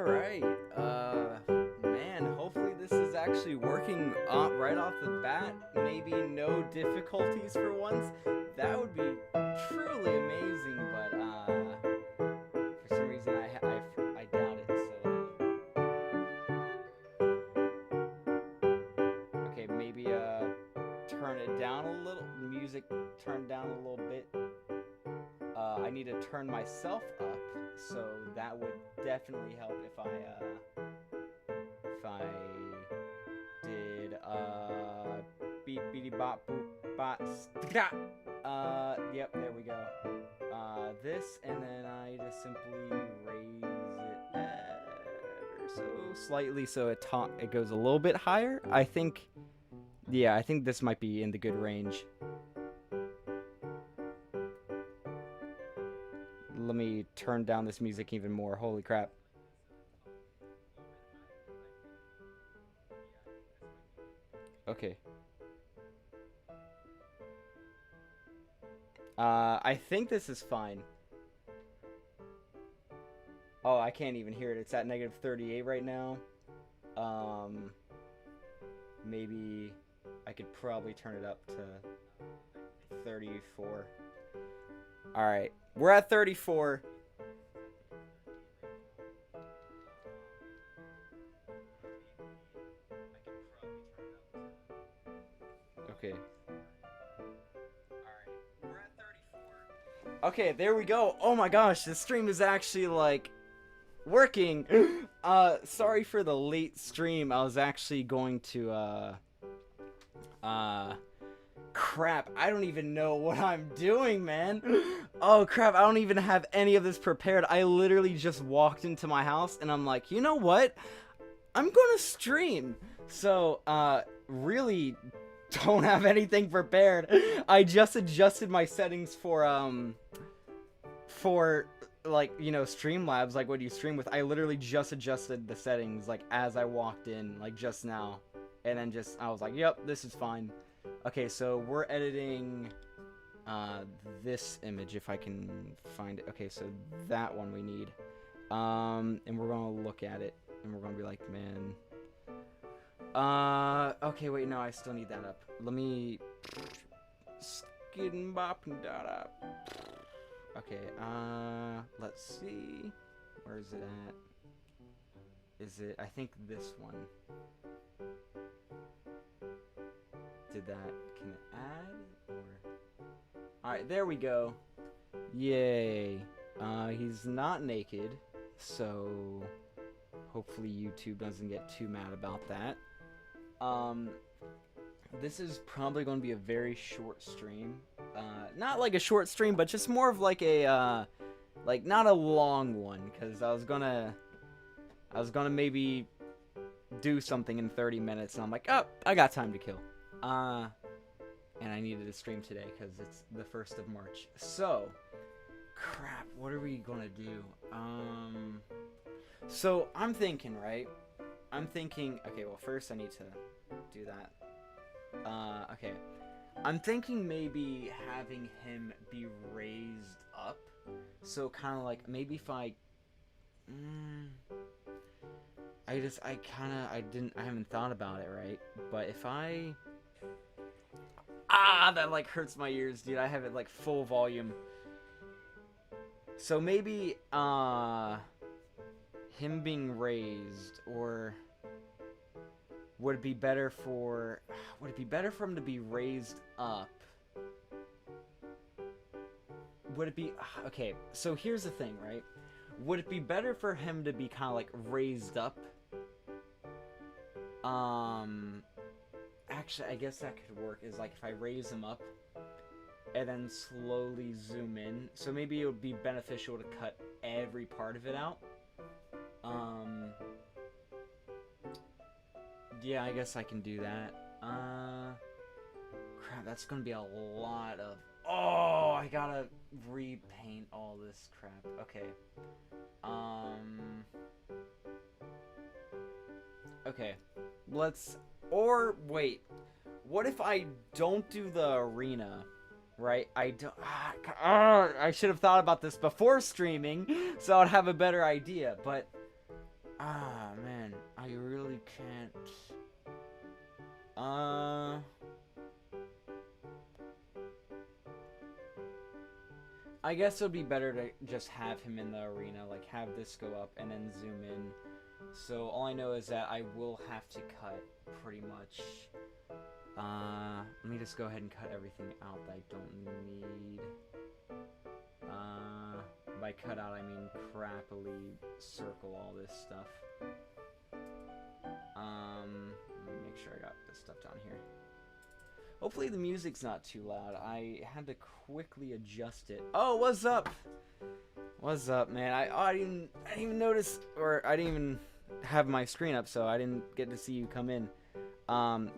Alright, man, hopefully this is actually working right off the bat. Maybe no difficulties for once. That would be truly amazing, but, for some reason I doubt it, okay, maybe, turn it down a little, music turn down a little bit. I need to turn myself up, so that would definitely help if I did beep beady bop boop bot yep, there we go. This, and then I just simply raise it ever so slightly so it goes a little bit higher. I think this might be in the good range. Let me turn down this music even more. Holy crap. Okay. I think this is fine. Oh, I can't even hear it. It's at negative 38 right now. Um, Maybe I could probably turn it up to 34. Alright, we're at 34. Okay. Okay, there we go. Oh my gosh, this stream is actually like working. Sorry for the late stream. I was actually going to crap, I don't even know what I'm doing, man. Oh crap, I don't even have any of this prepared. I literally just walked into my house and I'm like, you know what? I'm gonna stream. So, really don't have anything prepared. I just adjusted my settings for like, you know, Streamlabs, like what you stream with. I literally just adjusted the settings like as I walked in, like just now. And then I was like, yep, this is fine. Okay, so we're editing this image if I can find it. Okay, so that one we need. And we're gonna look at it and we're gonna be like, man. Okay, wait, no, I still need that up. Let me skidden bop that up. Okay, let's see. Where is it at? Is it, I think this one. Can it add, or? Alright, there we go. Yay. He's not naked, so hopefully YouTube doesn't get too mad about that. This is probably going to be a very short stream. Not like a short stream, but just more of like a, like not a long one, because I was gonna maybe do something in 30 minutes, and I'm like, oh, I got time to kill. And I needed to stream today because it's the 1st of March. So, crap, what are we gonna do? So I'm thinking, right? Okay, well, first I need to do that. Okay. I'm thinking maybe having him be raised up. So kind of like, maybe if I haven't thought about it, right? But if that like hurts my ears, dude. I have it like full volume. So maybe, him being raised, or would it be better for him to be raised up? Would it be, okay, so here's the thing, right? Would it be better for him to be kind of like raised up? Actually, I guess that could work, is like if I raise him up and then slowly zoom in. So maybe it would be beneficial to cut every part of it out. Yeah, I guess I can do that. Crap, that's gonna be a lot of... Oh, I gotta repaint all this crap. Okay. Okay. Or, wait. What if I don't do the arena? Right? I should have thought about this before streaming, so I'd have a better idea, but... Ah, man, I really can't. Uh, I guess it would be better to just have him in the arena, like have this go up and then zoom in. So all I know is that I will have to cut pretty much. Let me just go ahead and cut everything out that I don't need. By cut out I mean crappily circle all this stuff. Let me make sure I got this stuff down here. Hopefully the music's not too loud. I had to quickly adjust it. Oh, what's up? What's up, man? I didn't even notice, or I didn't even have my screen up, so I didn't get to see you come in.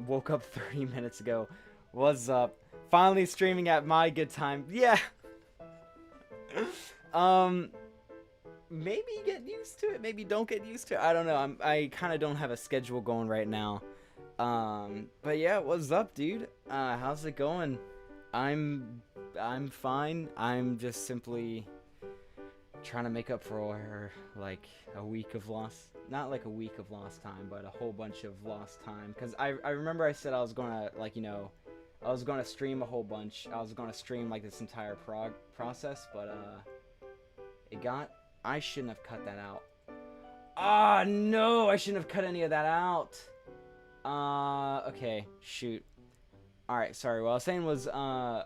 Woke up 30 minutes ago. What's up? Finally streaming at my good time. Yeah. Maybe get used to it. Maybe don't get used to it. I don't know. I kind of don't have a schedule going right now. But yeah, what's up, dude? How's it going? I'm fine. I'm just simply trying to make up for like a week of lost, not like a week of lost time, but a whole bunch of lost time. Cause I remember I said I was gonna, like, you know, I was gonna stream a whole bunch. I was gonna stream like this entire process, but I shouldn't have cut that out. Ah, no, I shouldn't have cut any of that out. Okay, shoot. Alright, sorry, what I was saying was, I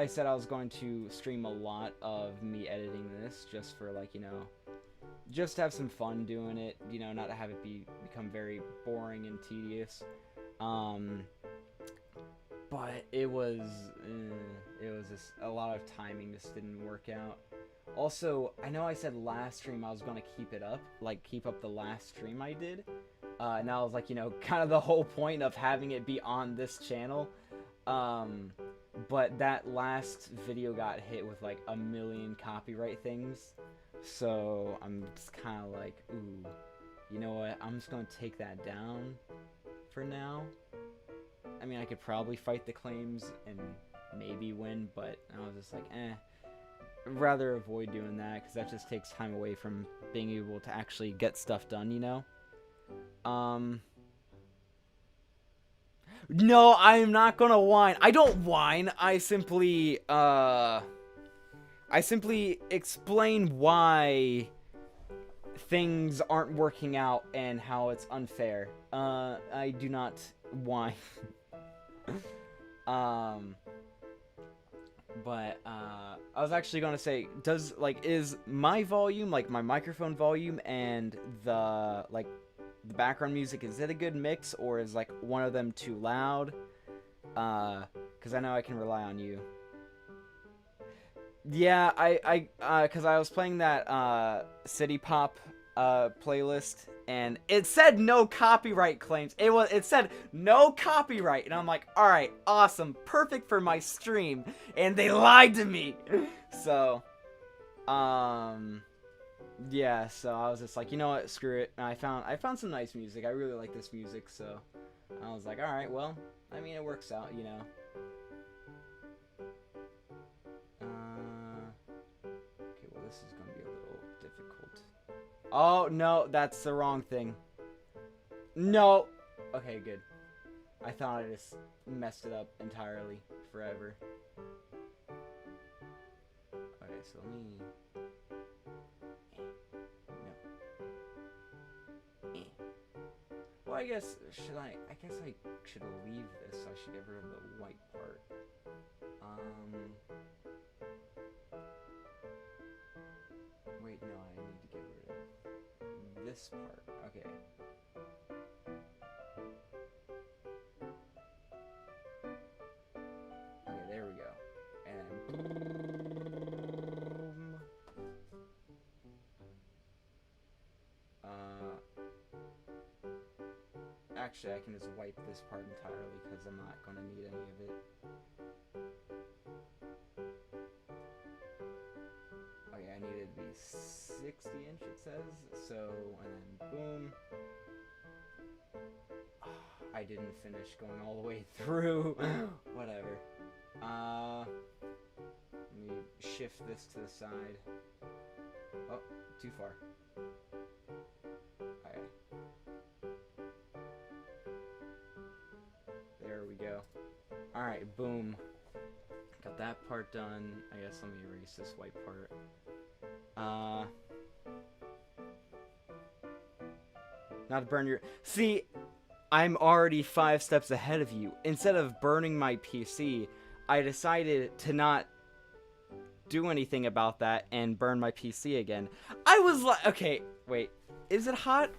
said I was going to stream a lot of me editing this, just for, like, you know, just to have some fun doing it, you know, not to have it become very boring and tedious. But it was just, a lot of timing just didn't work out. Also, I know I said last stream I was going to keep it up, like, keep up the last stream I did. And that was, like, you know, kind of the whole point of having it be on this channel. But that last video got hit with, like, 1 million copyright things. So, I'm just kind of like, ooh, you know what, I'm just going to take that down for now. I mean, I could probably fight the claims and maybe win, but I was just like, I'd rather avoid doing that, because that just takes time away from being able to actually get stuff done, you know? No, I am not gonna whine. I don't whine. I simply explain why things aren't working out and how it's unfair. I do not whine. But I was actually gonna say, is my volume, like my microphone volume, and the background music, is it a good mix, or is like one of them too loud? Because I know I can rely on you. Yeah, because I was playing that City Pop playlist, and it said no copyright claims. It said no copyright, and I'm like, all right, awesome, perfect for my stream, and they lied to me. So, yeah, so I was just like, you know what, screw it. And I found some nice music. I really like this music, so I was like, all right, well, I mean, it works out, you know. Okay, well, this is gonna be a little difficult. Oh no, that's the wrong thing. No. Okay, good. I thought I just messed it up entirely, forever. Okay, so let me. Well, I guess I guess I should leave this. I should get rid of the white part. Wait, no, I need to get rid of this part. Okay. Okay, there we go. And actually, I can just wipe this part entirely because I'm not going to need any of it. Okay, I need it to be 60 inch, it says. So, and then boom. I didn't finish going all the way through. Whatever. Let me shift this to the side. Oh, too far. Alright. There we go. Alright, boom. Got that part done. I guess let me erase this white part. Not to burn your... See, I'm already 5 steps ahead of you. Instead of burning my PC, I decided to not do anything about that and burn my PC again. I was like... Okay, wait. Is it hot?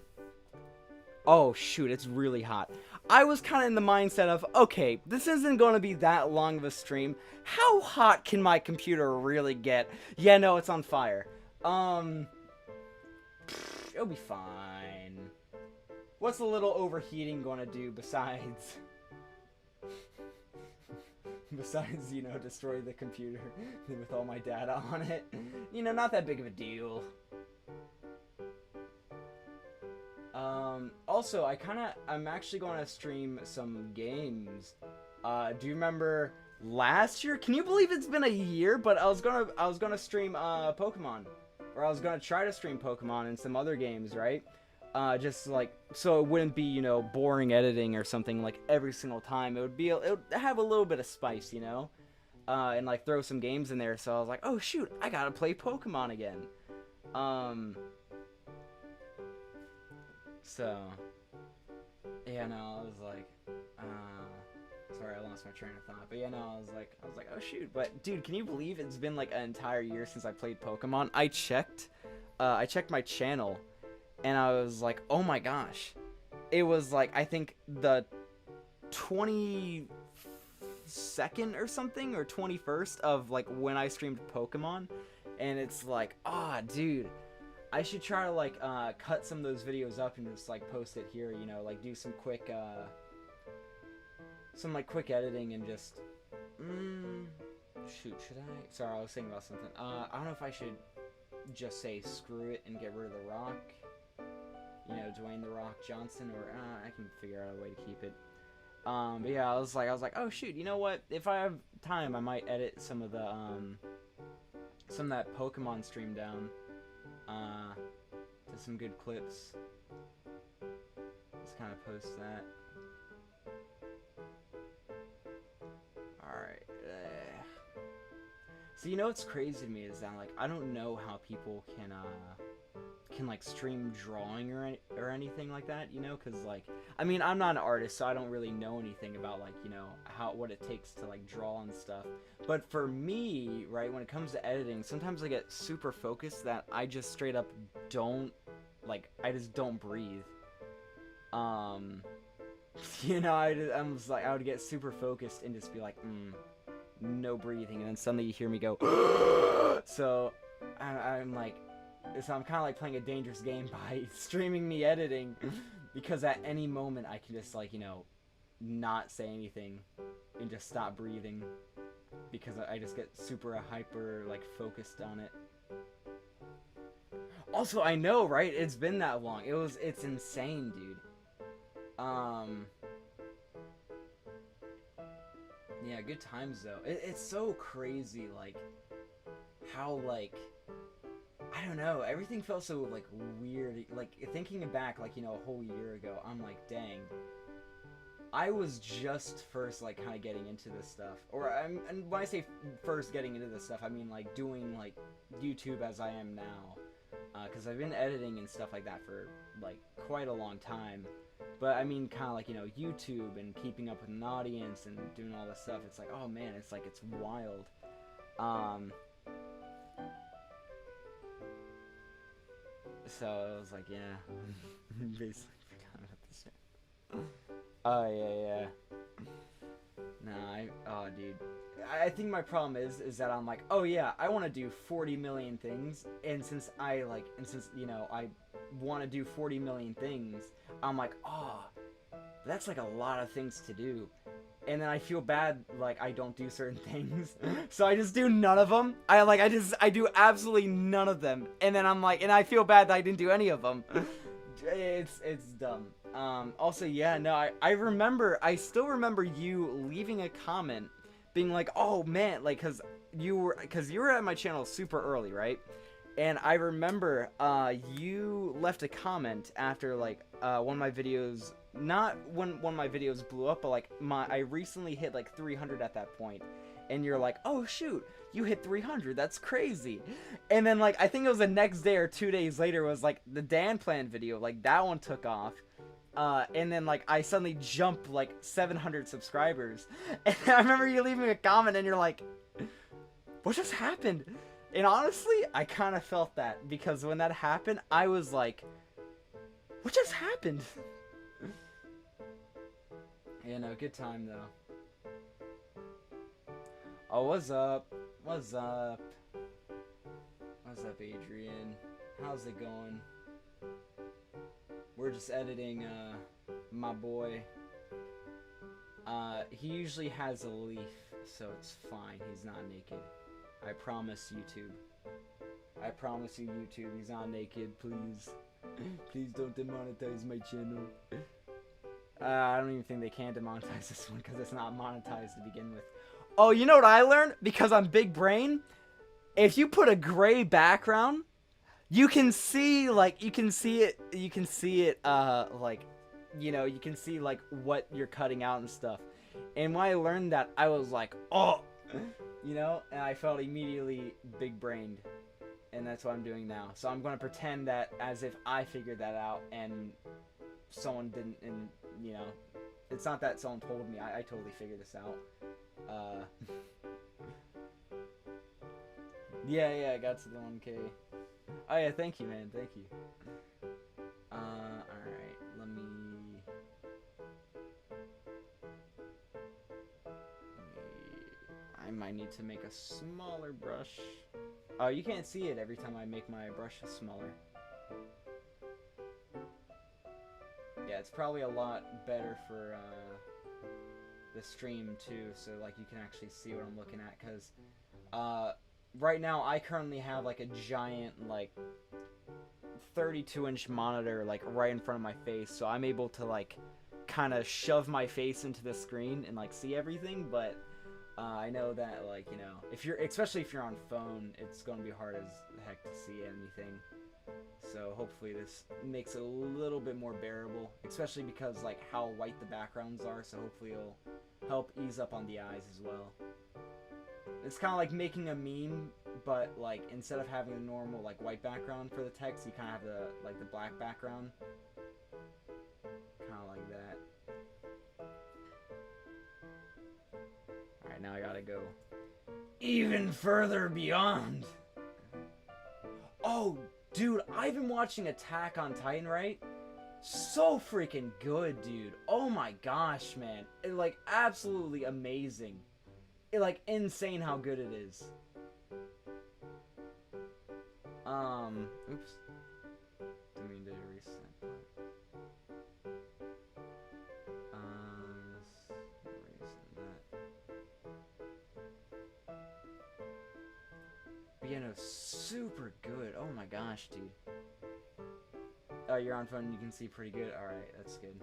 Oh, shoot, it's really hot. I was kind of in the mindset of, okay, this isn't going to be that long of a stream. How hot can my computer really get? Yeah, no, it's on fire. It'll be fine. What's a little overheating going to do besides... besides, you know, destroy the computer with all my data on it? You know, not that big of a deal. Also, I'm actually going to stream some games. Do you remember last year? Can you believe it's been a year? But I was gonna stream Pokemon, or I was gonna try to stream Pokemon and some other games, right? Just like so it wouldn't be, you know, boring editing or something like every single time. It would have a little bit of spice, you know, and like throw some games in there. So I was like, oh shoot, I gotta play Pokemon again. So, yeah, no, I was like, sorry, I lost my train of thought, but yeah, no, I was like, oh shoot, but dude, can you believe it's been like an entire year since I played Pokemon? I checked my channel, and I was like, oh my gosh, it was like, I think the 22nd or something, or 21st of like when I streamed Pokemon, and it's like, dude, I should try to like cut some of those videos up and just like post it here, you know, like do some quick quick editing and just shoot, should I? Sorry, I was thinking about something. I don't know if I should just say screw it and get rid of The Rock, you know, Dwayne The Rock Johnson, or I can figure out a way to keep it. But yeah, I was like, oh shoot, you know what? If I have time, I might edit some of the some of that Pokemon stream down. To some good clips. Let's kind of post that. Alright. So you know what's crazy to me is that like I don't know how people can like stream drawing or anything like that, you know, because like I mean I'm not an artist, so I don't really know anything about like, you know, what it takes to like draw and stuff. But for me, right, when it comes to editing, sometimes I get super focused that I just straight up don't like, I just don't breathe. You know, I'm just like, I would get super focused and just be like, no breathing, and then suddenly you hear me go so I'm like, so I'm kind of like playing a dangerous game by streaming me editing, because at any moment I can just like, you know, not say anything and just stop breathing, because I just get super hyper like focused on it. Also, I know, right? It's been that long. It's insane, dude. Yeah, good times though. It's so crazy, like how like I don't know, everything felt so like weird. Like thinking back, like, you know, a whole year ago, I'm like, dang, I was just first like kind of getting into this stuff, and when I say first getting into this stuff, I mean like doing like YouTube as I am now, because I've been editing and stuff like that for like quite a long time. But I mean, kind of like, you know, YouTube and keeping up with an audience and doing all this stuff. It's like, oh man, it's like, it's wild. So I was like, yeah, basically forgot about this. Oh yeah. Oh dude, I think my problem is that I'm like, oh yeah, I want to do 40 million things, and since you know, I want to do 40 million things, I'm like, oh, that's like a lot of things to do, and then I feel bad like I don't do certain things, so I just do none of them. I do absolutely none of them, and then I'm like, and I feel bad that I didn't do any of them. It's dumb. Also, yeah, no, I still remember you leaving a comment being like, oh man, like, cause you were at my channel super early, right? And I remember you left a comment after like one of my videos, not when one of my videos blew up, but like I recently hit like 300 at that point, and you're like, oh shoot, you hit 300, that's crazy. And then like I think it was the next day or 2 days later was like the Dan Plan video, like that one took off. And then like I suddenly jumped like 700 subscribers, and I remember you leaving a comment and you're like, what just happened? And honestly, I kind of felt that, because when that happened, I was like, what just happened? You know, good time though. Oh, what's up? What's up? What's up, Adrian? How's it going? We're just editing my boy. He usually has a leaf, so it's fine. He's not naked. I promise, YouTube. I promise you, YouTube, he's not naked. Please. Please don't demonetize my channel. I don't even think they can demonetize this one because it's not monetized to begin with. Oh, you know what I learned? Because I'm big brain. If you put a gray background, you can see, like, like, you can see, like, what you're cutting out and stuff. And when I learned that, I was like, oh! You know, and I felt immediately big-brained, and that's what I'm doing now. So I'm going to pretend that as if I figured that out, and someone didn't, and, you know, it's not that someone told me. I totally figured this out. Yeah, I got to the 1K. Oh yeah, thank you, man, thank you. Alright, let me... I might need to make a smaller brush. Oh, you can't see it every time I make my brush smaller. Yeah, it's probably a lot better for the stream too, so like you can actually see what I'm looking at, because right now I currently have like a giant like 32-inch monitor like right in front of my face, so I'm able to like kind of shove my face into the screen and like see everything, but I know that, like, you know, especially if you're on phone, it's going to be hard as heck to see anything. So hopefully this makes it a little bit more bearable, especially because, like, how white the backgrounds are, so hopefully it'll help ease up on the eyes as well. It's kind of like making a meme, but, like, instead of having a normal, like, white background for the text, you kind of have the black background. Kind of like that. Alright, now I gotta go even further beyond. Oh, dude, I've been watching Attack on Titan, right? So freaking good, dude. Oh my gosh, man. Like, absolutely amazing. Like, insane how good it is. Oops. Didn't mean to reset. But yeah, no, super good. Oh my gosh, dude. Oh, you're on phone and you can see pretty good? Alright, that's good.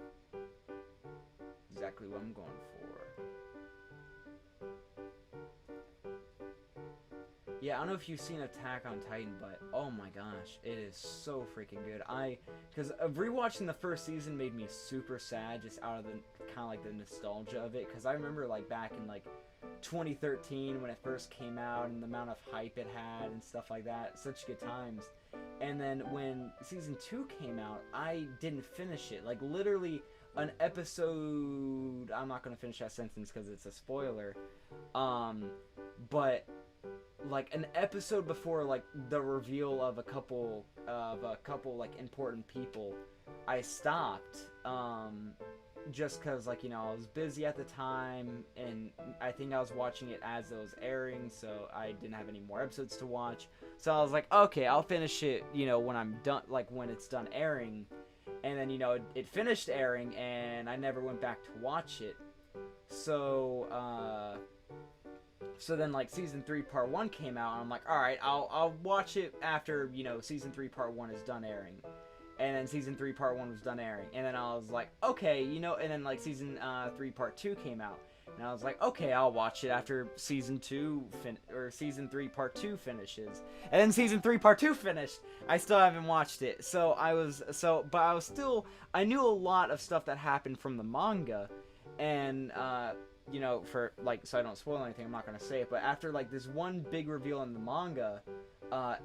Exactly what I'm going for. Yeah, I don't know if you've seen Attack on Titan, but oh my gosh, it is so freaking good. Because rewatching the first season made me super sad, just out of the, kind of like the nostalgia of it. Because I remember, like, back in, like, 2013 when it first came out and the amount of hype it had and stuff like that. Such good times. And then when season 2 came out, I didn't finish it. Like, literally an episode... I'm not going to finish that sentence because it's a spoiler. But... like an episode before like the reveal of a couple like important people, I stopped just because, like, you know, I was busy at the time, and I think I was watching it as it was airing, so I didn't have any more episodes to watch. So I was like, okay, I'll finish it, you know, when I'm done, like when it's done airing. And then, you know, it finished airing and I never went back to watch it. So then, like, Season 3 Part 1 came out, and I'm like, alright, I'll watch it after, you know, Season 3 Part 1 is done airing. And then Season 3 Part 1 was done airing. And then I was like, okay, you know, and then, like, Season 3 Part 2 came out. And I was like, okay, I'll watch it after season 2 or season 3 part 2 finishes. And then season 3 part 2 finished. I still haven't watched it. But I was still, I knew a lot of stuff that happened from the manga. And, you know, for, like, so I don't spoil anything, I'm not going to say it. But after, like, this one big reveal in the manga,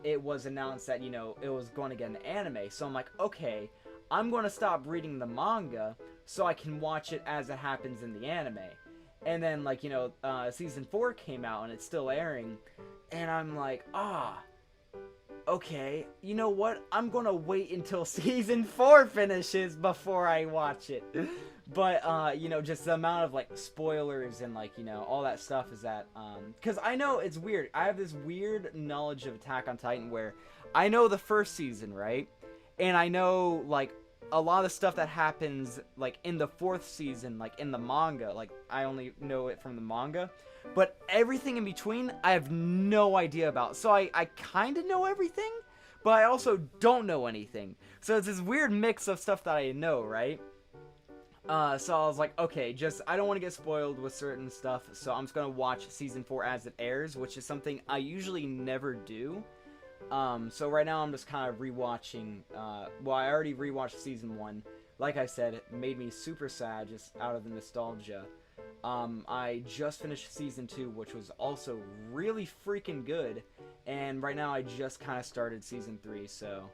it was announced that, you know, it was going to get an anime. So I'm like, okay, I'm going to stop reading the manga so I can watch it as it happens in the anime. And then, like, you know, season 4 came out and it's still airing. And I'm like, okay, you know what? I'm gonna wait until season 4 finishes before I watch it. But, you know, just the amount of, like, spoilers and, like, you know, all that stuff is that, because I know it's weird. I have this weird knowledge of Attack on Titan where I know the first season, right? And I know, like, a lot of stuff that happens, like, in the 4th season, like, in the manga. Like, I only know it from the manga. But everything in between, I have no idea about. So I kind of know everything, but I also don't know anything. So it's this weird mix of stuff that I know, right? So I was like, okay, I don't want to get spoiled with certain stuff, so I'm just going to watch season 4 as it airs, which is something I usually never do. So right now I'm just kind of rewatching, well, I already rewatched season 1. Like I said, it made me super sad just out of the nostalgia. I just finished season 2, which was also really freaking good, and right now I just kind of started season 3, so,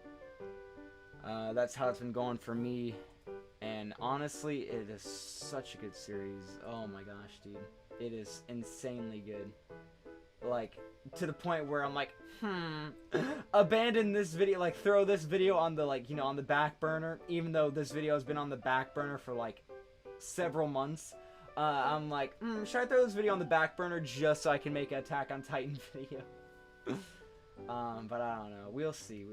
that's how it's been going for me, and honestly, it is such a good series. Oh my gosh, dude. It is insanely good. Like, to the point where I'm like, abandon this video, like, throw this video on the, like, you know, on the back burner, even though this video has been on the back burner for, like, several months. I'm like, should I throw this video on the back burner just so I can make an Attack on Titan video? But I don't know. We'll see.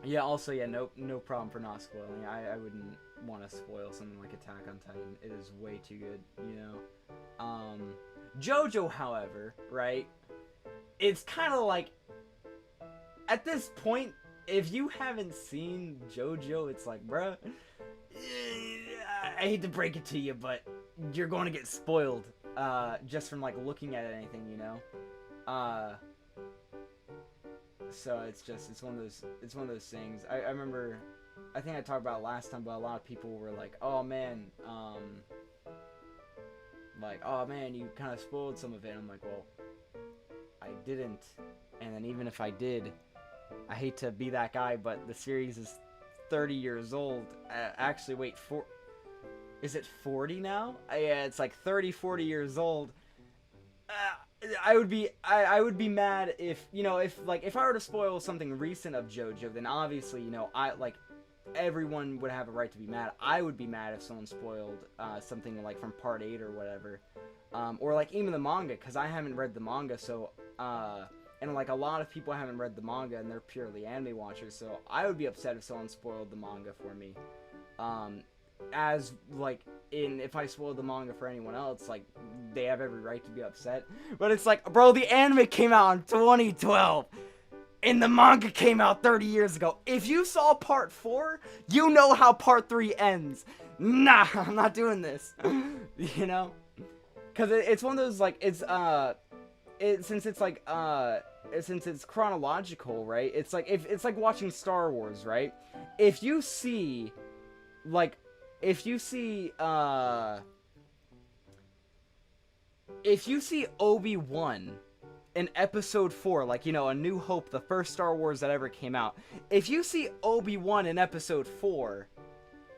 Yeah, also, yeah, no problem for not spoiling. I wouldn't want to spoil something like Attack on Titan. It is way too good, you know? JoJo, however, right? It's kind of like, at this point, if you haven't seen JoJo, it's like, bruh, I hate to break it to you, but you're going to get spoiled, just from, like, looking at anything, you know? So it's one of those things. I remember, I think I talked about it last time, but a lot of people were like, oh man, you kind of spoiled some of it. I'm like, well, I didn't. And then even if I did, I hate to be that guy, but the series is 30 years old. Actually, wait, is it 40 now? Yeah, it's like 30, 40 years old. I would be mad if, you know, if I were to spoil something recent of JoJo, then obviously, you know, everyone would have a right to be mad. I would be mad if someone spoiled something like from part 8 or whatever, or like even the manga, because I haven't read the manga, so and like a lot of people haven't read the manga and they're purely anime watchers, so I would be upset if someone spoiled the manga for me. As like if I spoiled the manga for anyone else, like, they have every right to be upset. But it's like, bro, the anime came out in 2012 and the manga came out 30 years ago. If you saw part 4, you know how part 3 ends. Nah, I'm not doing this. You know? Cause it's one of those, like, since it's chronological, right? It's like, it's like watching Star Wars, right? If you see Obi-Wan in episode 4, like, you know, A New Hope, the first Star Wars that ever came out, if you see Obi-Wan in episode 4,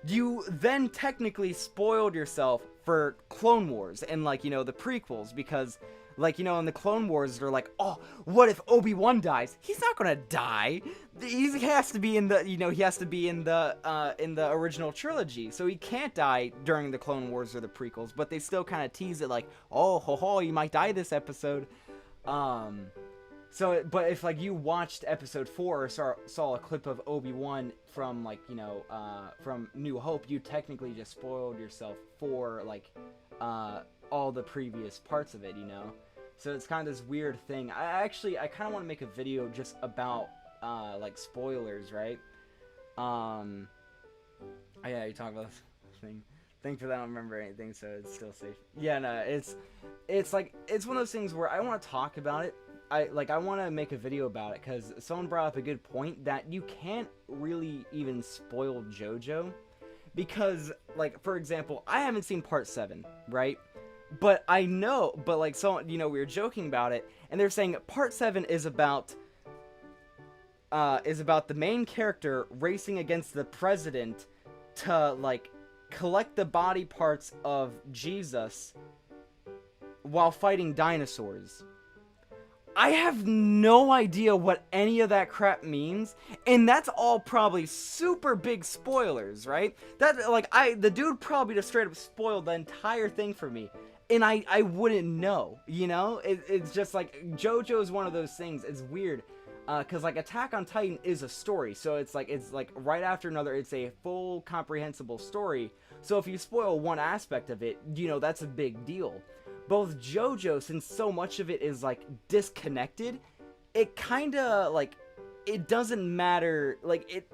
you then technically spoiled yourself for Clone Wars and, like, you know, the prequels, because, like, you know, in the Clone Wars, they're like, oh, what if Obi-Wan dies? He's not gonna die. He has to be in the, you know, in the original trilogy, so he can't die during the Clone Wars or the prequels, but they still kind of tease it like, oh, ho, you might die this episode. But if, like, you watched episode 4 or saw a clip of Obi-Wan from, like, you know, from New Hope, you technically just spoiled yourself for, like, all the previous parts of it, you know? So it's kind of this weird thing. I kind of want to make a video just about, like, spoilers, right? Oh, yeah, you talk about this thing. Thankfully, I don't remember anything, so it's still safe. Yeah, no, it's like it's one of those things where I want to talk about it. I want to make a video about it because someone brought up a good point that you can't really even spoil JoJo because, like, for example, I haven't seen part 7, right? But I know, but like, so we were joking about it, and they're saying part 7 is about the main character racing against the president to like collect the body parts of Jesus while fighting dinosaurs. I have no idea what any of that crap means, and that's all probably super big spoilers, right? That, like, the dude probably just straight up spoiled the entire thing for me, and I wouldn't know, you know? It's just like, JoJo is one of those things, it's weird, because, like, Attack on Titan is a story, so it's like right after another, it's a full, comprehensible story, so if you spoil one aspect of it, that's a big deal. Both JoJo, since so much of it is like disconnected, it kind of like it doesn't matter. Like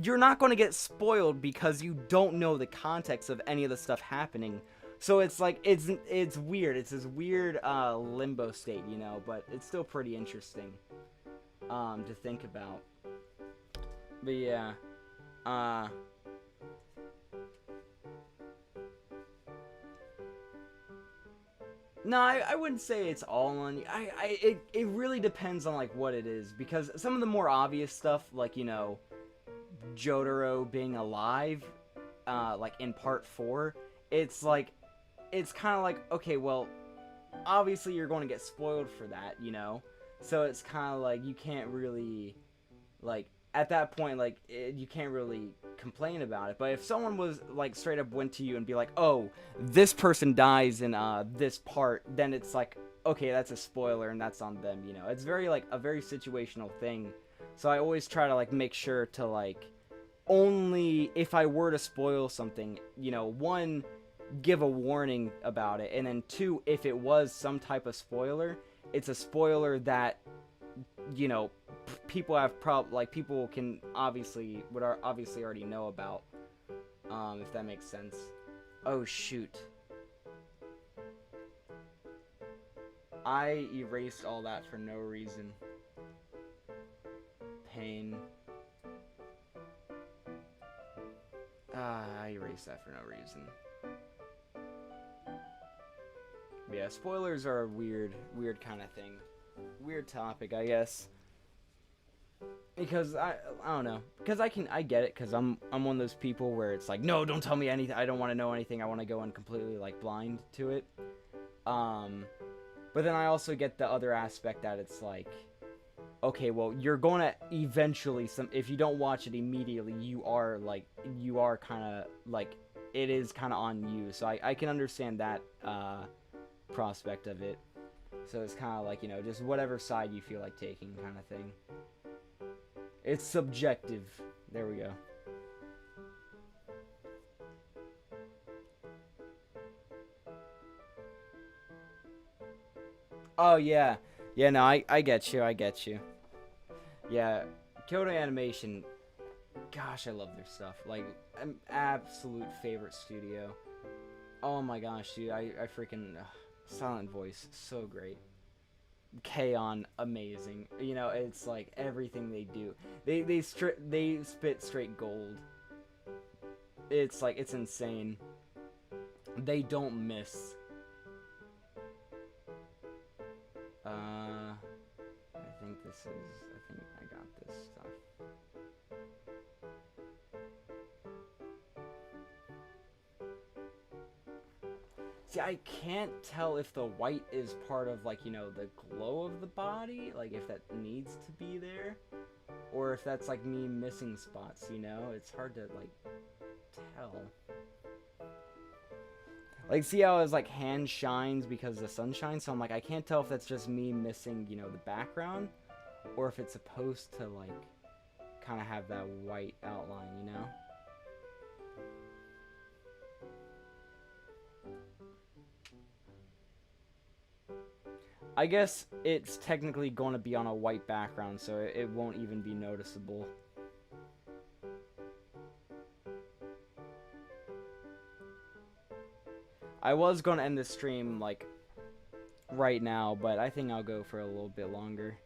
you're not going to get spoiled because you don't know the context of any of the stuff happening. So it's like it's weird. It's this weird limbo state, but it's still pretty interesting to think about. But yeah, no, I wouldn't say it's all on. It really depends on like what it is, because some of the more obvious stuff, like Jotaro being alive, like in part 4, it's like it's kind of like, okay, well, obviously you're going to get spoiled for that, so it's kind of like you can't really like at that point, like you can't really complain about it. But if someone was like straight up went to you and be like, oh, this person dies in this part, then it's like, okay, that's a spoiler and that's on them, it's very like a very situational thing. So I always try to like make sure to like only if I were to spoil something, one, give a warning about it, and then two, if it was some type of spoiler, it's a spoiler that people have people can obviously already know about, if that makes sense. Oh shoot, I erased all that for no reason. Pain. I erased that for no reason. Yeah, spoilers are a weird kind of thing. Weird topic, I guess. Because I don't know. Because I get it. Because I'm one of those people where it's like, no, don't tell me anything. I don't want to know anything. I want to go in completely like blind to it. But then I also get the other aspect that it's like, okay, well, you're going to eventually if you don't watch it immediately, you are kind of like, it is kind of on you. So I can understand that prospect of it. So it's kind of like, just whatever side you feel like taking kind of thing. It's subjective. There we go. Oh, yeah. Yeah, no, I get you. I get you. Yeah, Kyoto Animation, gosh, I love their stuff. Like, an absolute favorite studio. Oh my gosh, dude, I freaking... Silent Voice, so great. K-On, amazing. It's like everything they do. They spit straight gold. It's like, it's insane. They don't miss. I think I got this stuff. See, I can't tell if the white is part of, like, the glow of the body, like, if that needs to be there, or if that's, like, me missing spots, It's hard to, like, tell. Like, see how his, like, hand shines because of the sunshine? So I'm like, I can't tell if that's just me missing, the background, or if it's supposed to, like, kind of have that white outline, I guess it's technically going to be on a white background, so it won't even be noticeable. I was gonna end the stream like right now, but I think I'll go for a little bit longer.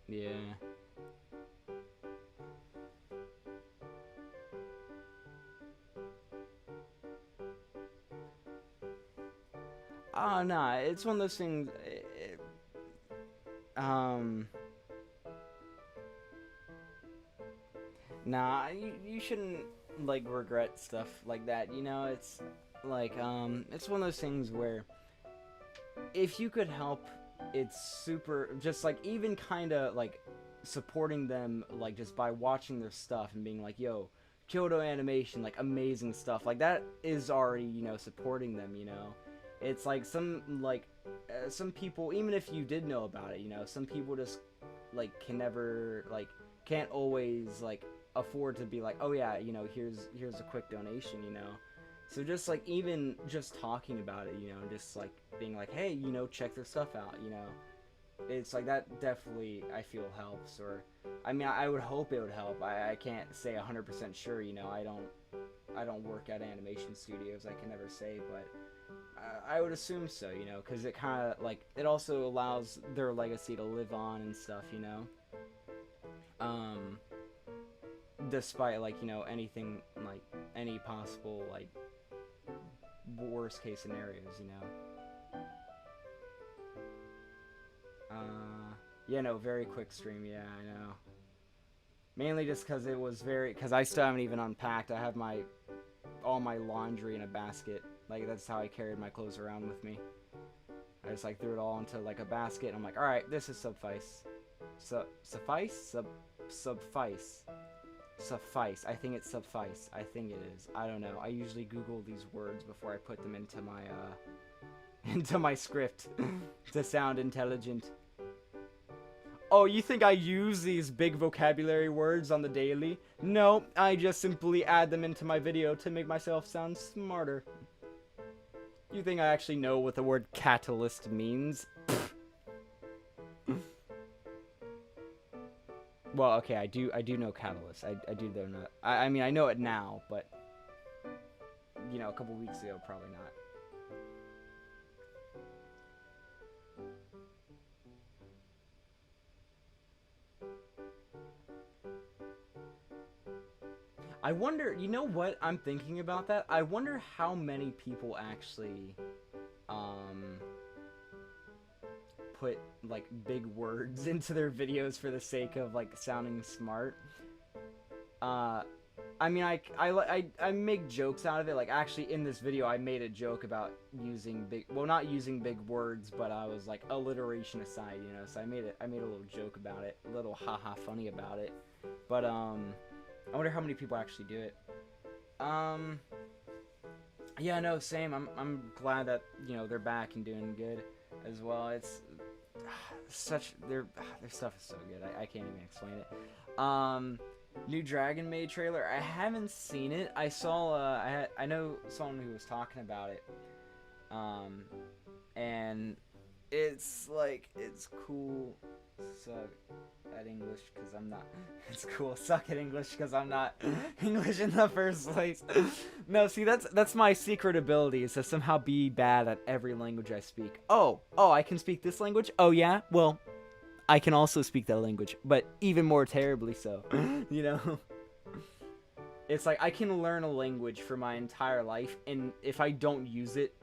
Yeah. Oh, nah, it's one of those things. Nah, you shouldn't like regret stuff like that. You know, it's like it's one of those things where if you could help, it's super. Just like even kind of like supporting them, like just by watching their stuff and being like, yo. Kyoto Animation, like amazing stuff, like that is already, you know, supporting them, you know. It's like some people, even if you did know about it, you know, some people just like can never like can't always like afford to be like, oh yeah, you know, here's a quick donation, you know. So just like even just talking about it, you know, just like being like, hey, you know, check their stuff out, you know. It's like that definitely I feel helps, or I mean I would hope it would help. I can't say 100% sure, you know. I don't work at animation studios, I can never say, but I would assume so, you know, because it kind of like it also allows their legacy to live on and stuff, you know. Despite like, you know, anything like any possible like worst case scenarios, you know. Yeah, no, very quick stream, yeah, I know. Mainly just because it was because I still haven't even unpacked. I have all my laundry in a basket. Like, that's how I carried my clothes around with me. I just, like, threw it all into, like, a basket, and I'm like, alright, this is suffice. Suffice? Suffice. Suffice. I think it's suffice. I think it is. I don't know. I usually Google these words before I put them into my, into my script to sound intelligent. Oh, you think I use these big vocabulary words on the daily? No, I just simply add them into my video to make myself sound smarter. You think I actually know what the word catalyst means? Well, okay, I do know catalyst. I do know. I mean, I know it now, but you know, a couple weeks ago, probably not. I wonder, you know what I'm thinking about that? I wonder how many people actually, put, like, big words into their videos for the sake of, like, sounding smart. I mean, I make jokes out of it. Like, actually, in this video, I made a joke about using not using big words, but I was, like, alliteration aside, you know? So I made a little joke about it, a little haha funny about it. But, I wonder how many people actually do it. Yeah, no, same. I'm glad that, you know, they're back and doing good as well. It's their stuff is so good. I can't even explain it. New Dragon Maid trailer. I haven't seen it. I saw I know someone who was talking about it. And it's like it's cool. Suck at English because I'm not. It's cool. Suck at English because I'm not English in the first place. No, see, that's my secret ability, is to somehow be bad at every language I speak. Oh, I can speak this language? Oh yeah? Well, I can also speak that language, but even more terribly so. You know? It's like I can learn a language for my entire life, and if I don't use it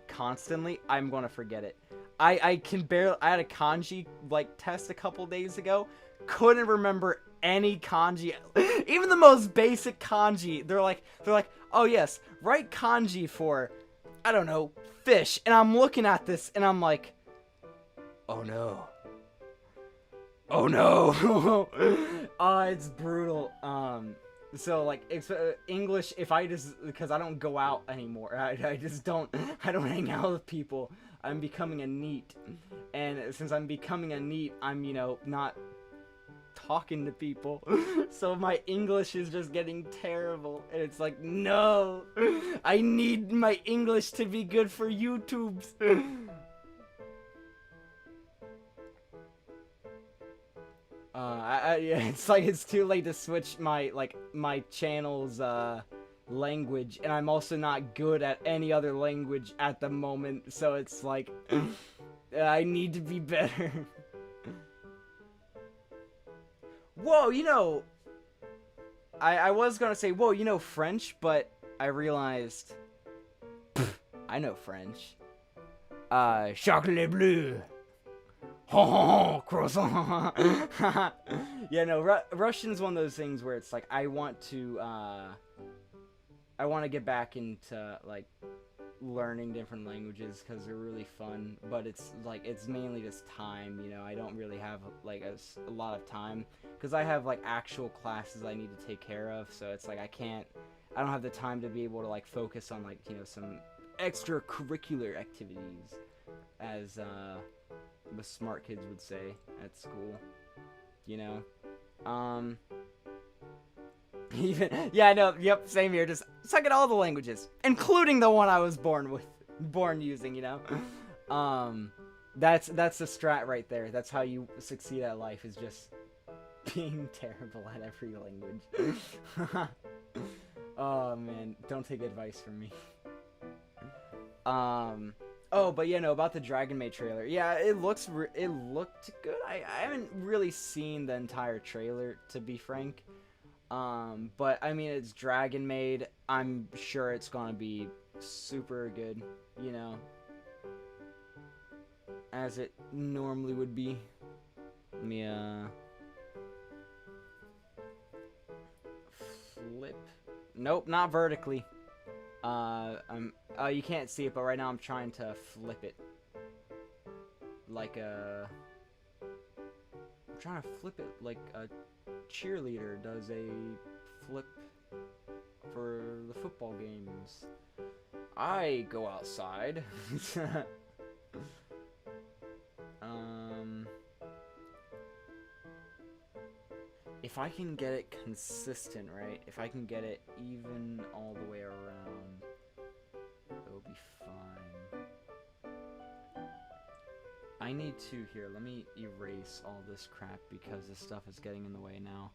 constantly, I'm gonna forget it. I can barely. I had a kanji like test a couple days ago. Couldn't remember any kanji, even the most basic kanji. They're like, oh yes, write kanji for, I don't know, fish. And I'm looking at this and I'm like, oh no, oh no. It's brutal. So like English, if I just, because I don't go out anymore, I just don't hang out with people. I'm becoming a NEET, and since I'm becoming a NEET, I'm, you know, not talking to people, so my English is just getting terrible, and it's like, no, I need my English to be good for YouTube's. Yeah, it's like it's too late to switch my channel's language, and I'm also not good at any other language at the moment, so it's like I need to be better. Whoa, I was gonna say, whoa, French, but I realized I know French. Chocolat bleu. Croissant. Yeah, no, Russian's one of those things where it's like I want to get back into like learning different languages because they're really fun, but it's mainly just time. I don't really have like a lot of time because I have like actual classes I need to take care of, so it's like I don't have the time to be able to like focus on like some extracurricular activities, as the smart kids would say at school. Even yeah, I know. Yep, same here. Just suck at all the languages, including the one I was born using. That's the strat right there. That's how you succeed at life, is just being terrible at every language. Oh man, don't take advice from me. Oh, but about the Dragon Maid trailer. Yeah, it looked good. I haven't really seen the entire trailer, to be frank. But I mean, it's Dragon Maid. I'm sure it's gonna be super good, as it normally would be. Let me flip. Nope, not vertically. You can't see it, but right now I'm trying to flip it. I'm trying to flip it like a cheerleader does a flip for the football games. I go outside. If I can get it consistent, right? If I can get it even all the way around, it'll be fine. I need to, here, let me erase all this crap because this stuff is getting in the way now.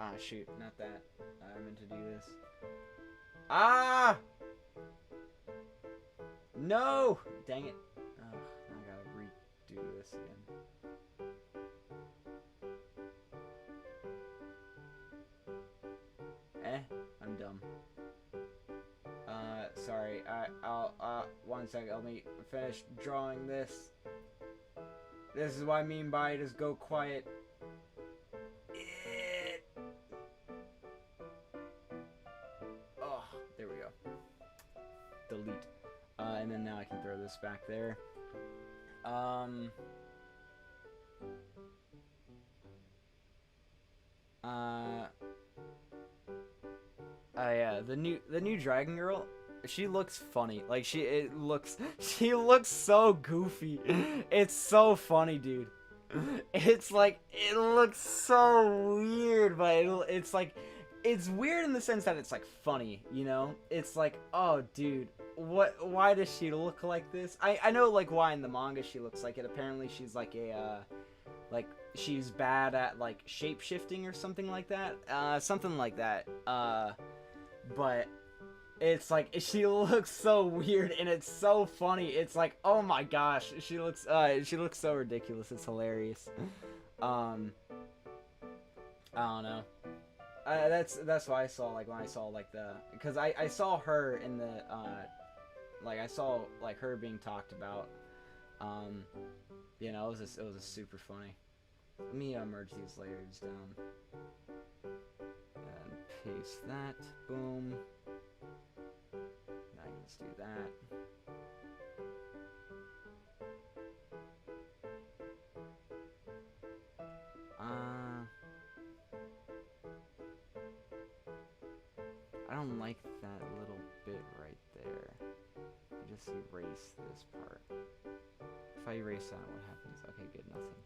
Ah, shoot, not that. I meant to do this. Ah! No! Dang it. Ugh, I gotta redo this again. I'm dumb. Sorry. I'll, 1 second. Let me finish drawing this. This is what I mean by just go quiet. Oh, there we go. Delete. And then now I can throw this back there. Yeah, the new Dragon Girl, she looks funny. Like she looks so goofy. It's so funny, dude. It's like it looks so weird, but it's like it's weird in the sense that it's like funny, It's like, oh, dude, why does she look like this? I know like why in the manga she looks like it. Apparently she's like like she's bad at like shape shifting or something like that. Something like that. But it's like she looks so weird and it's so funny. It's like, oh my gosh, she looks so ridiculous. It's hilarious. I don't know. That's what I saw like when I saw like because I saw her in the like I saw like her being talked about. It was a super funny. Let me merge these layers down and paste that. Boom. Now let's do that. I don't like that little bit right there. Just erase this part. If I erase that, what happens? Okay, good, nothing.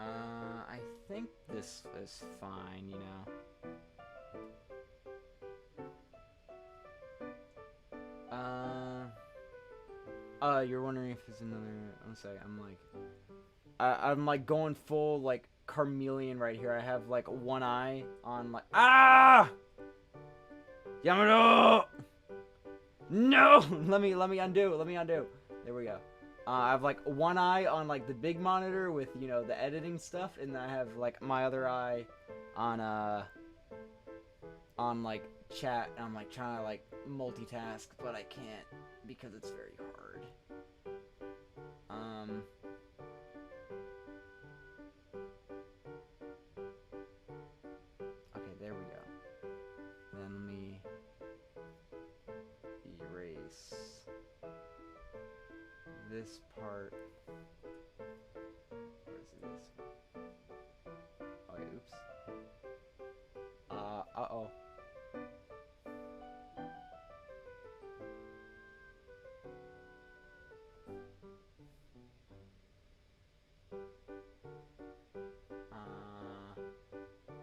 I think this is fine, you know. You're wondering if there's another. I'm sorry. I'm like going full like Carmelian right here. I have like one eye on like Yamato. No, let me undo. Let me undo. There we go. I have like one eye on like the big monitor with, you know, the editing stuff, and then I have like my other eye on like chat, and I'm like trying to like multitask, but I can't because it's very hard. Okay, there we go. Then let me erase this part. Where is this? Okay, oops. Uh-oh.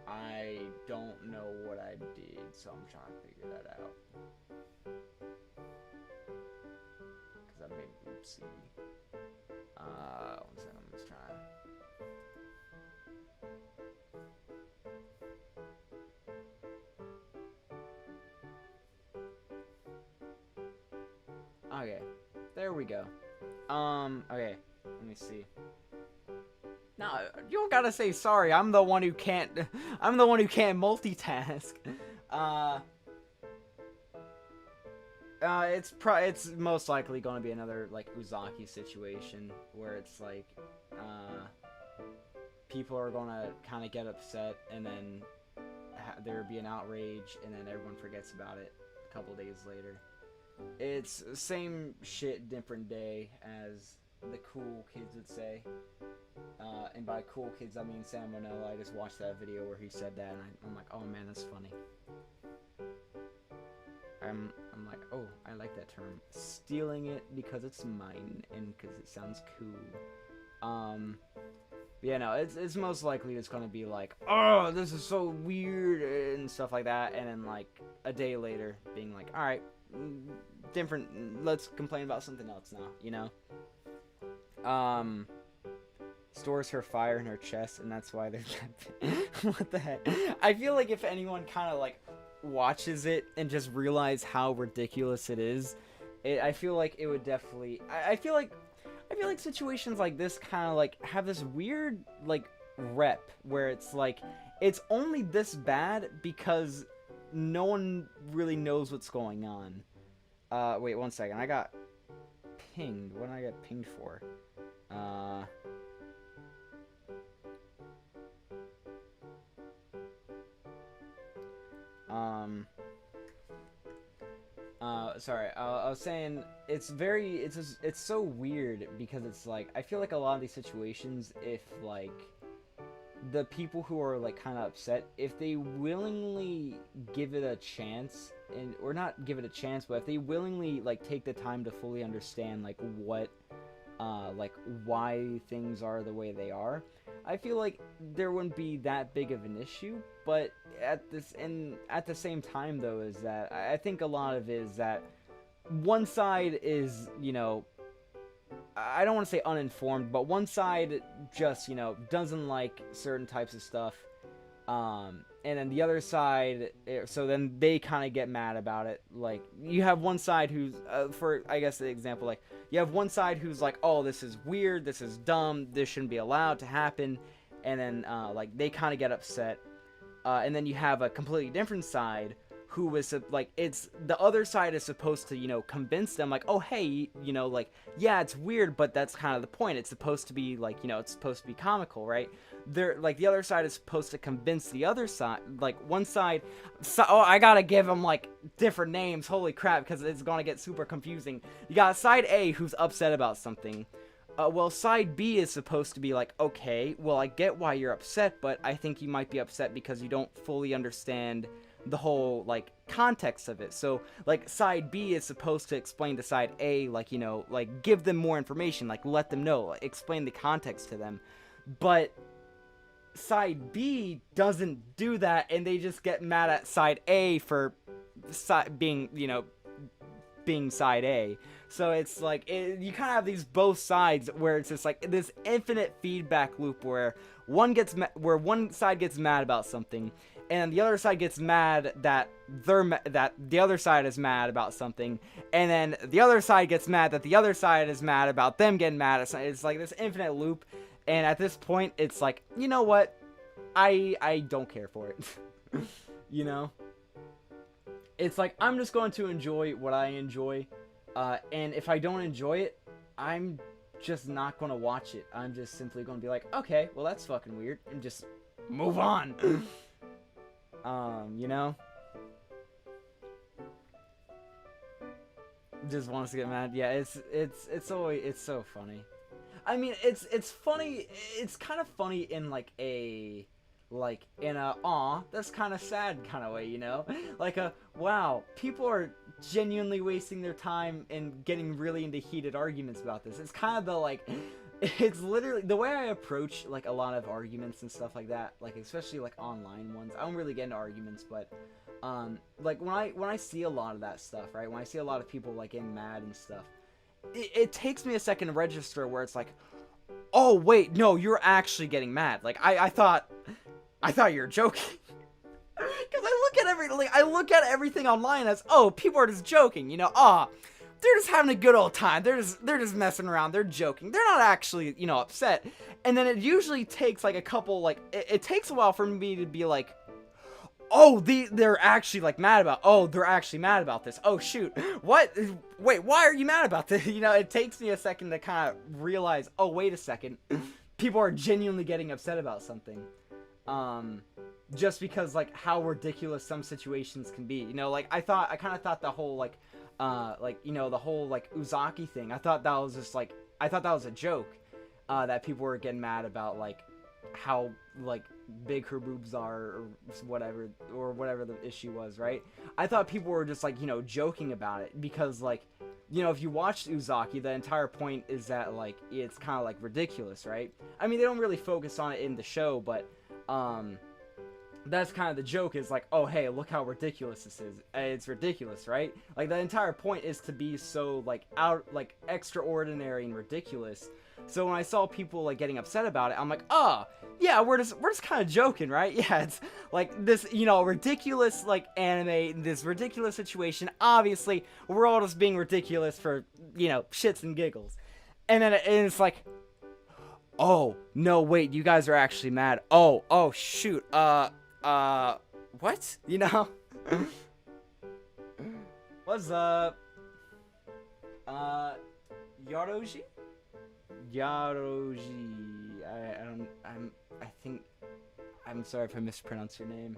I don't know what I did, so I'm trying to figure that out. Because I made an oopsie. 1 second, I'm just trying. Okay, there we go. Okay, let me see. No, you don't gotta say sorry. I'm the one who can't. I'm the one who can't multitask. It's most likely going to be another like Uzaki situation where it's like, people are gonna kind of get upset, and then there'll be an outrage, and then everyone forgets about it a couple days later. It's same shit, different day, as the cool kids would say. And by cool kids, I mean Sam Monella. I just watched that video where he said that, and I'm like, oh man, that's funny. I'm like, oh, I like that term. Stealing it because it's mine and because it sounds cool. Yeah, no, it's most likely it's gonna be like, oh, this is so weird and stuff like that, and then like a day later being like, all right, different. Let's complain about something else now, you know. Stores her fire in her chest, and that's why they're what the heck? I feel like if anyone kind of like watches it and just realize how ridiculous it is, I feel like it would definitely. I feel like situations like this kind of like have this weird like rep where it's like it's only this bad because no one really knows what's going on. Wait 1 second. I got pinged. What did I get pinged for? Sorry, I was saying it's so weird because it's like, I feel like a lot of these situations, if like the people who are like kind of upset, if they willingly give it a chance, or not give it a chance, but if they willingly like take the time to fully understand like what like why things are the way they are, I feel like there wouldn't be that big of an issue. But at the same time though, is that I think a lot of it is that one side is, you know, I don't want to say uninformed, but one side just, you know, doesn't like certain types of stuff, and then the other side, so then they kind of get mad about it. Like, you have one side who's, for, I guess, the example, like, you have one side who's like, oh, this is weird, this is dumb, this shouldn't be allowed to happen, and then, like, they kind of get upset, and then you have a completely different side who is, like, it's, the other side is supposed to, you know, convince them, like, oh, hey, you know, like, yeah, it's weird, but that's kind of the point, it's supposed to be, like, you know, it's supposed to be comical, right? They're, like, the other side is supposed to convince the other side, like, one side, oh, I gotta give them, like, different names, holy crap, because it's gonna get super confusing. You got side A, who's upset about something. Well, side B is supposed to be like, okay, well, I get why you're upset, but I think you might be upset because you don't fully understand the whole, like, context of it. So, like, side B is supposed to explain to side A, like, you know, like, give them more information, like, let them know, like, explain the context to them. But side B doesn't do that, and they just get mad at side A for being, being side A. So it's like you kind of have these both sides where it's just like this infinite feedback loop where one side gets mad about something, and the other side gets mad that that the other side is mad about something, and then the other side gets mad that the other side is mad about them getting mad at something. It's like this infinite loop, and at this point, it's like, you know what? I don't care for it. you know? It's like, I'm just going to enjoy what I enjoy. And if I don't enjoy it, I'm just not going to watch it. I'm just simply going to be like, okay, well, that's fucking weird. And just move on. You know? Just wants to get mad. Yeah, it's so funny. I mean, it's funny. It's kind of funny in like a aw, that's kind of sad kind of way, you know? Like wow, people are genuinely wasting their time and getting really into heated arguments about this. It's kind of the like, it's literally the way I approach like a lot of arguments and stuff like that, like especially like online ones. I don't really get into arguments, but like when I see a lot of that stuff, right? When I see a lot of people like getting mad and stuff, it takes me a second to register where it's like, oh wait, no, you're actually getting mad. Like I thought you were joking. Because I look at everything online as, oh, people are just joking, you know? They're just having a good old time. They're just messing around. They're joking. They're not actually, upset. And then it usually takes like a couple, like it takes a while for me to be like, oh, they're actually like mad about. Oh, they're actually mad about this. Oh shoot, what? Wait, why are you mad about this? It takes me a second to kind of realize. Oh, wait a second, people are genuinely getting upset about something. Just because like how ridiculous some situations can be. Like I kind of thought the whole the whole like Uzaki thing. I thought that was just like, I thought that was a joke. That people were getting mad about like how like big her boobs are or whatever the issue was, right? I thought people were just like, joking about it because like, if you watch Uzaki, the entire point is that like it's kind of like ridiculous, right? I mean, they don't really focus on it in the show, but that's kind of the joke, is like, oh hey, look how ridiculous this is. It's ridiculous, right? Like the entire point is to be so like extraordinary and ridiculous. So when I saw people like getting upset about it, I'm like, oh yeah, we're just kind of joking, right? Yeah, it's like this, ridiculous like anime, this ridiculous situation. Obviously, we're all just being ridiculous for shits and giggles, and then it's like, oh no, wait, you guys are actually mad. Oh shoot, what? What's up? Yaroji? I'm sorry if I mispronounced your name.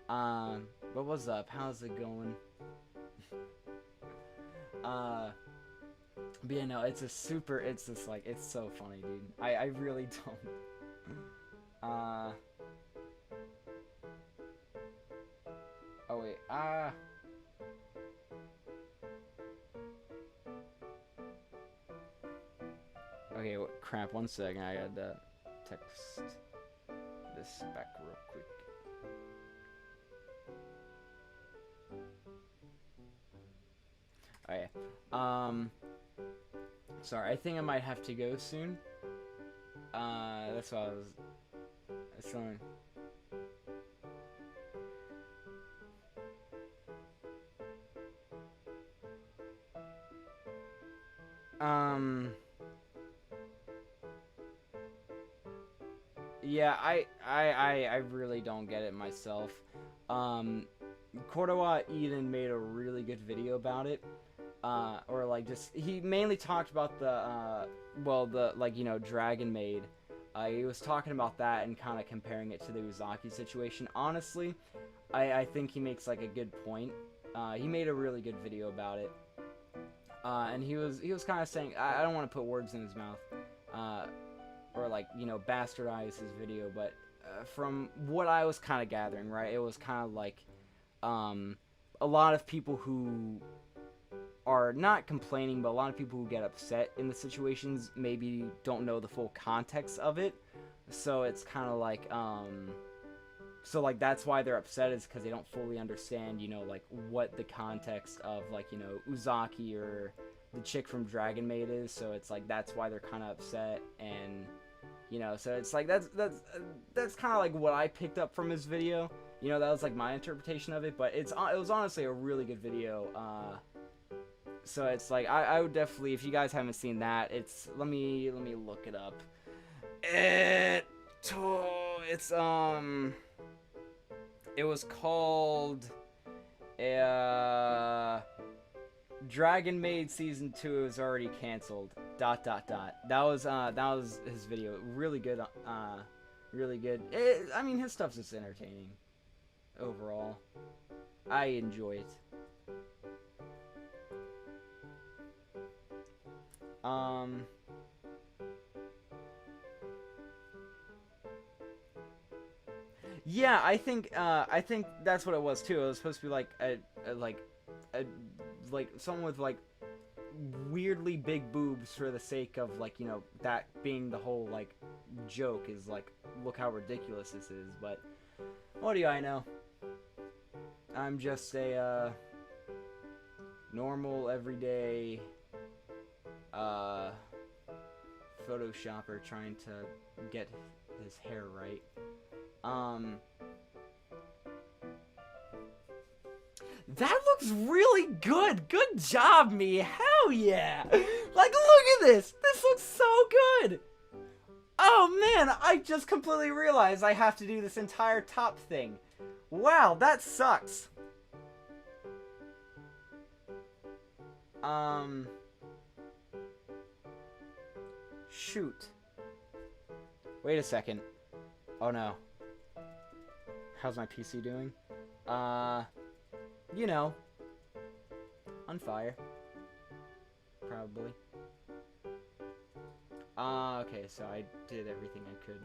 But what's up? How's it going? But yeah, no, it's just like, it's so funny, dude. I really don't. Oh wait, okay, crap, 1 second, I gotta text this back real quick. Okay, sorry, I think I might have to go soon. That's what I was saying. Yeah, I really don't get it myself. Kordowa Eden made a really good video about it. Or like just, he mainly talked about the, Dragon Maid. He was talking about that and kind of comparing it to the Uzaki situation. Honestly, I think he makes like a good point. He made a really good video about it. And he was kind of saying, I don't want to put words in his mouth, or like, bastardize his video, but from what I was kind of gathering, right, it was kind of like, a lot of people who are not complaining, but a lot of people who get upset in the situations maybe don't know the full context of it. So it's kind of like, so like that's why they're upset, is because they don't fully understand, you know, like what the context of, like, you know, Uzaki or the chick from Dragon Maid is. So it's like that's why they're kind of upset, and you know, so it's like that's kind of like what I picked up from his video. You know, that was like my interpretation of it, but it was honestly a really good video. So it's like I would definitely, if you guys haven't seen that, it's let me look it up. It's it was called Dragon Maid Season 2 is already canceled. ... That was his video. Really good. Really good. I mean, his stuff's just entertaining. Overall, I enjoy it. Yeah, I think that's what it was too. It was supposed to be like a like someone with like weirdly big boobs for the sake of, like, you know, that being the whole like joke, is like, look how ridiculous this is. But what do I know? I'm just a normal everyday Photoshopper trying to get his hair right. That looks really good. Good job, me. Hell yeah. Like, look at this. This looks so good. Oh, man. I just completely realized I have to do this entire top thing. Wow, that sucks. Shoot. Wait a second. Oh, no. How's my PC doing? You know, on fire. Probably. Okay, so I did everything I could.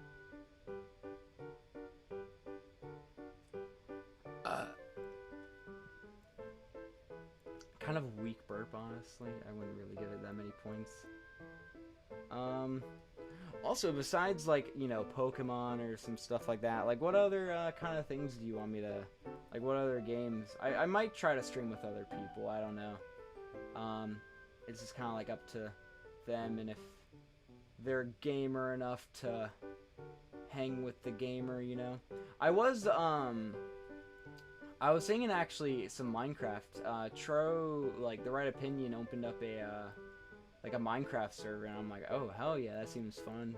Kind of a weak burp, honestly. I wouldn't really give it that many points. Also, besides, like, you know, Pokemon or some stuff like that, like, what other kind of things do you want me to, like, what other games? I might try to stream with other people. I don't know. It's just kind of like up to them, and if they're gamer enough to hang with the gamer, you know. I was thinking actually some Minecraft. Tro, like, The Right Opinion opened up a like a Minecraft server, and I'm like, oh hell yeah, that seems fun.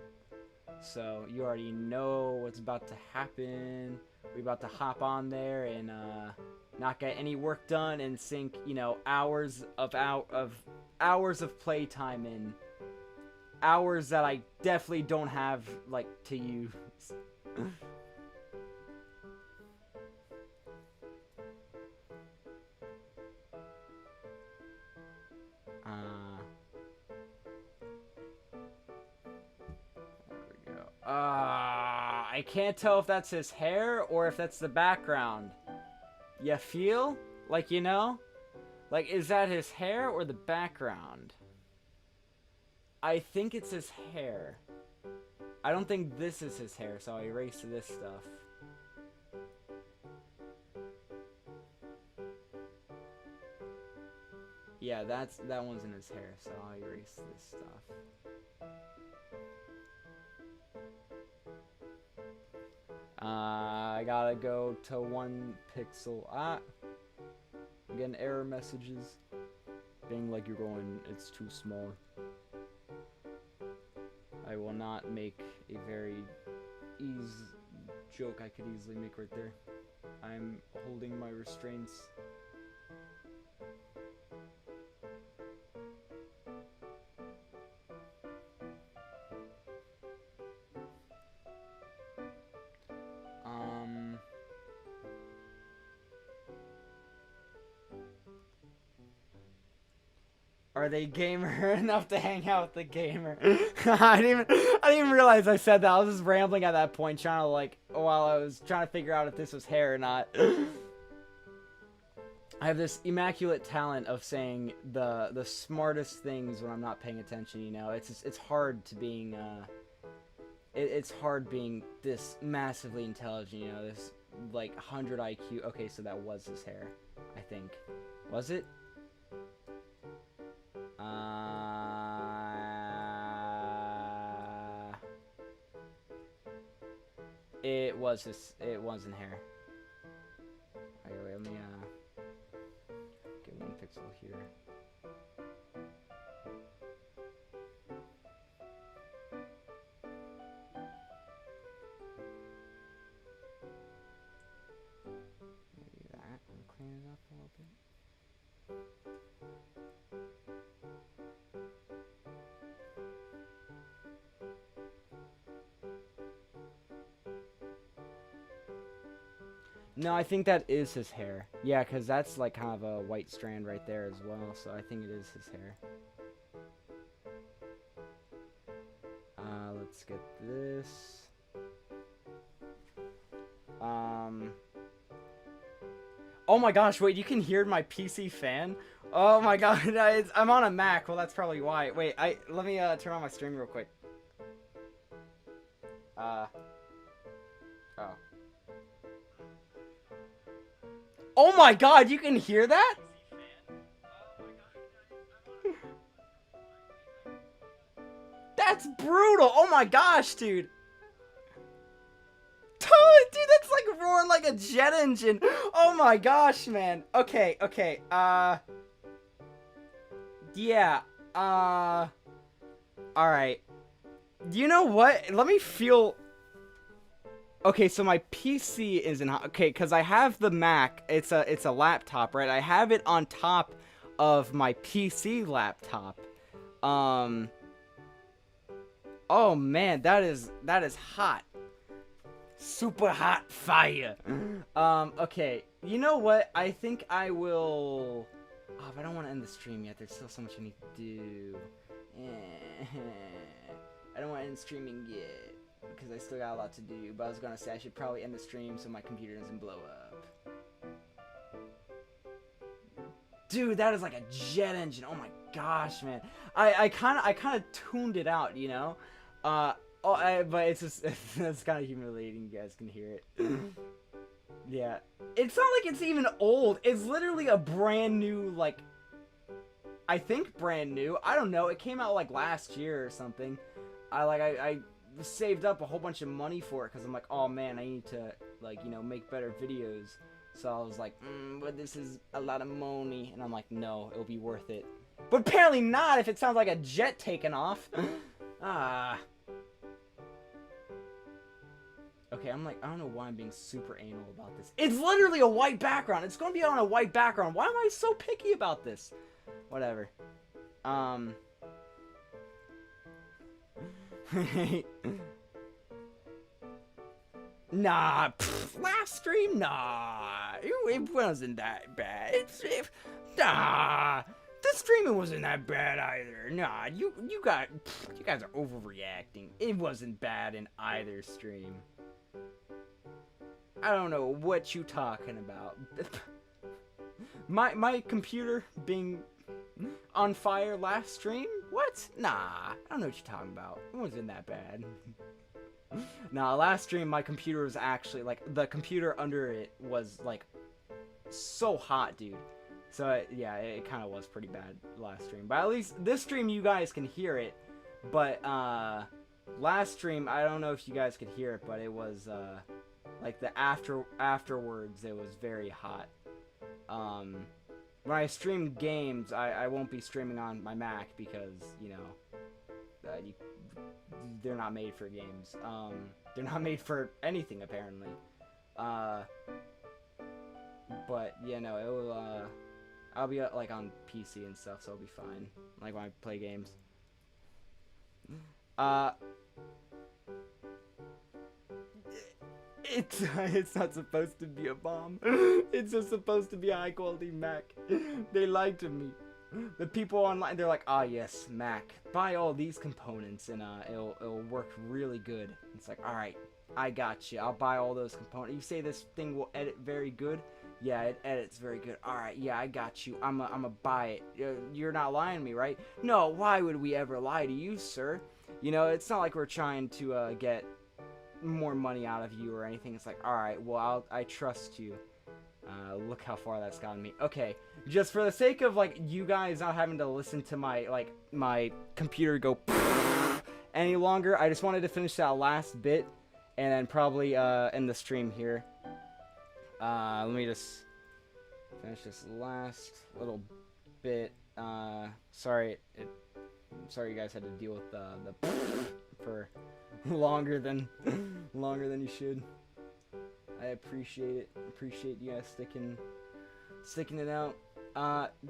So you already know what's about to happen. We're about to hop on there and not get any work done and sink, you know, hours of playtime in. Hours that I definitely don't have, like, to use. I can't tell if that's his hair or if that's the background. You feel? Like, you know? Like, is that his hair or the background? I think it's his hair. I don't think this is his hair, so I'll erase this stuff. Yeah, that one's in his hair, so I'll erase this stuff. I gotta go to 1 pixel. I'm getting error messages being like, you're going, it's too small. I will not make a very easy joke I could easily make right there. I'm holding my restraints. Are they gamer enough to hang out with the gamer? I didn't even realize I said that. I was just rambling at that point, trying to, like, while I was trying to figure out if this was hair or not. I have this immaculate talent of saying the smartest things when I'm not paying attention. You know, it's hard to being it's hard being this massively intelligent, you know, this like 100 IQ. Okay, so that was his hair, I think. Was it? It wasn't hair. Okay, wait, let me get one pixel here. Maybe that. I'll clean it up a little bit. No, I think that is his hair. Yeah, because that's like kind of a white strand right there as well, so I think it is his hair. Let's get this. Oh my gosh, wait, you can hear my PC fan? Oh my god, I'm on a Mac. Well, that's probably why. Wait, let me turn on my stream real quick. Oh. Oh my god, you can hear that? That's brutal. Oh my gosh, dude. Dude, that's like roaring like a jet engine. Oh my gosh, man. Okay. Yeah. Alright. You know what? Let me feel... Okay, so my PC isn't... Okay, because I have the Mac. It's a laptop, right? I have it on top of my PC laptop. Oh man, that is hot. Super hot fire. Okay. You know what? I think I will... Oh, but I don't want to end the stream yet. There's still so much I need to do. I don't want to end streaming yet, because I still got a lot to do. But I was gonna say I should probably end the stream so my computer doesn't blow up. Dude, that is like a jet engine. Oh my gosh, man. I kind of tuned it out, you know? But it's just, it's kind of humiliating. You guys can hear it. Yeah. It's not like it's even old. It's literally a brand new, like, I think brand new. I don't know. It came out like last year or something. I saved up a whole bunch of money for it because I'm like, oh man, I need to, like, you know, make better videos. So I was like, but this is a lot of money. And I'm like, no, it'll be worth it. But apparently not if it sounds like a jet taking off. Okay, I'm like, I don't know why I'm being super anal about this. It's literally a white background. It's going to be on a white background. Why am I so picky about this? Whatever. Nah, last stream, nah, it wasn't that bad. Nah, the streaming wasn't that bad either. Nah, you guys are overreacting. It wasn't bad in either stream. I don't know what you talking about. My computer being on fire last stream? What? Nah, I don't know what you're talking about. It wasn't that bad. Nah, last stream my computer was actually, like, the computer under it was, like, so hot, dude. So, yeah, it kind of was pretty bad last stream. But at least this stream you guys can hear it. But, last stream, I don't know if you guys could hear it, but it was, like, the afterwards, it was very hot. When I stream games, I won't be streaming on my Mac because, you know, they're not made for games. They're not made for anything, apparently. But, yeah, no, it will, I'll be, like, on PC and stuff, so I'll be fine. Like, when I play games. It's not supposed to be a bomb. It's just supposed to be a high-quality Mac. They lied to me. The people online, they're like, ah, yes, Mac. Buy all these components, and it'll work really good. It's like, all right, I got you. I'll buy all those components. You say this thing will edit very good? Yeah, it edits very good. All right, yeah, I got you. I'm a buy it. You're not lying to me, right? No, why would we ever lie to you, sir? You know, it's not like we're trying to get more money out of you or anything. It's like, all right, well, I trust you. Look how far that's gotten me. Okay, just for the sake of like you guys not having to listen to my computer go any longer, I just wanted to finish that last bit and then probably end the stream here. Let me just finish this last little bit. Sorry you guys had to deal with the for longer than you should. I appreciate it. Appreciate you guys sticking it out.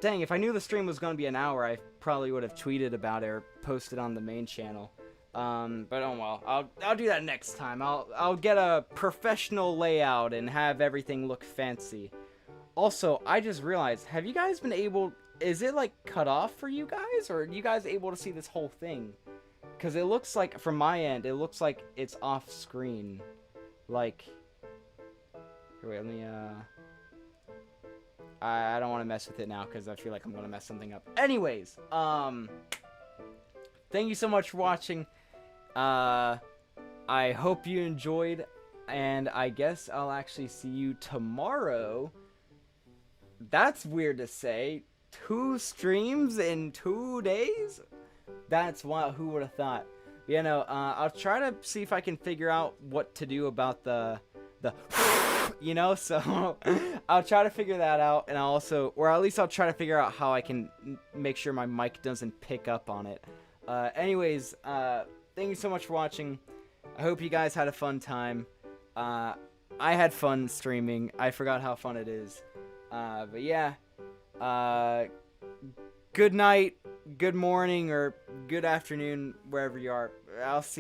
Dang, if I knew the stream was gonna be an hour, I probably would have tweeted about it or posted on the main channel. But oh well. I'll do that next time. I'll get a professional layout and have everything look fancy. Also, I just realized, have you guys been able? Is it like cut off for you guys, or are you guys able to see this whole thing? Because it looks like from my end, it looks like it's off screen. Like. Wait, let me, I don't want to mess with it now because I feel like I'm going to mess something up. Anyways, thank you so much for watching. I hope you enjoyed, and I guess I'll actually see you tomorrow. That's weird to say. 2 streams in 2 days? That's wild. Who would have thought? You know, I'll try to see if I can figure out what to do about the you know, so I'll try to figure that out, and I'll also, or at least I'll try to figure out how I can make sure my mic doesn't pick up on it. Anyways, thank you so much for watching. I hope you guys had a fun time. I had fun streaming. I forgot how fun it is. But yeah, good night, good morning, or good afternoon, wherever you are. I'll see